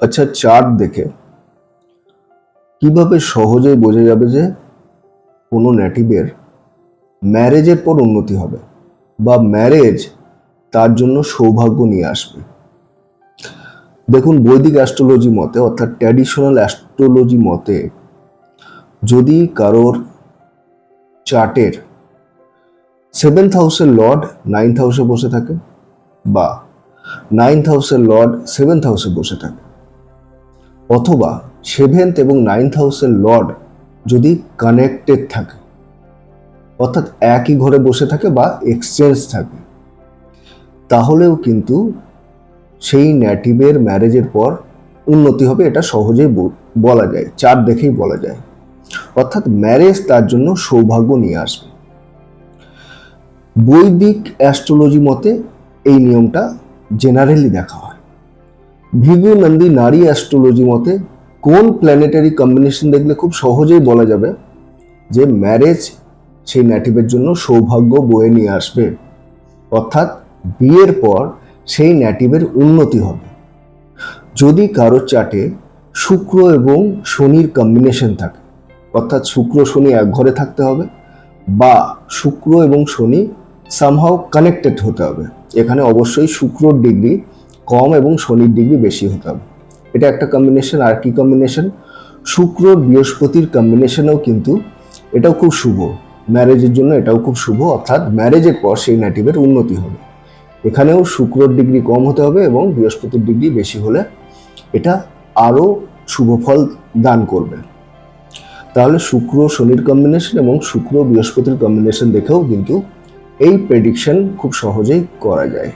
আচ্ছা, চার্ট দেখে কিভাবে সহজেই বোঝা যাবে যে কোনো নেটিভের ম্যারেজের পর উন্নতি হবে বা ম্যারেজ তার জন্য সৌভাগ্য নিয়ে আসবে? দেখুন, বৈদিক অ্যাস্ট্রোলজি মতে অর্থাৎ ট্র্যাডিশনাল অ্যাস্ট্রোলজি মতে যদি কারোর চার্টের 7th হাউসের লর্ড 9th হাউসে বসে থাকে বা 9th হাউসের লর্ড 7th হাউসে বসে থাকে, অথবা 7th এবং 9th হাউসের লর্ড যদি কানেক্টেড থাকে অর্থাৎ একই ঘরে বসে থাকে বা এক্সচেঞ্জ থাকে, তাহলেও কিন্তু সেই নেটিভের ম্যারেজের পর উন্নতি হবে। এটা সহজেই বলা যায়, চার্ট দেখেই বলা যায়। অর্থাৎ ম্যারেজ তার জন্য সৌভাগ্য নিয়ে আসবে। বৈদিক অ্যাস্ট্রোলজি মতে এই নিয়মটা জেনারেলি দেখা হয়। ভিগু নন্দী নারী অ্যাস্ট্রোলজি মতে কোন প্ল্যানেটারি কম্বিনেশন দেখলে খুব সহজেই বলা যাবে যে ম্যারেজ সেই নেটিভের জন্য সৌভাগ্য বয়ে নিয়ে আসবে, অর্থাৎ বিয়ের পর সেই নেটিভের উন্নতি হবে। যদি কারো চার্টে শুক্র এবং শনির কম্বিনেশন থাকে, অর্থাৎ শুক্র শনি এক ঘরে থাকতে হবে বা শুক্র এবং শনি সামহাও কানেক্টেড হতে হবে। এখানে অবশ্যই শুক্রর ডিগ্রি কম এবং শনির ডিগ্রি বেশি হতে হবে। এটা একটা কম্বিনেশন। আর কি কম্বিনেশন? শুক্র বৃহস্পতির কম্বিনেশনেও কিন্তু এটাও খুব শুভ, ম্যারেজের জন্য এটাও খুব শুভ, অর্থাৎ ম্যারেজের পর সেই নেটিভের উন্নতি হবে। এখানেও শুক্রর ডিগ্রি কম হতে হবে এবং বৃহস্পতির ডিগ্রি বেশি হলে এটা আরও শুভ ফল দান করবে। তাহলে শুক্র শনির কম্বিনেশন এবং শুক্র বৃহস্পতির কম্বিনেশন দেখেও কিন্তু এই প্রেডিকশন খুব সহজেই করা যায়।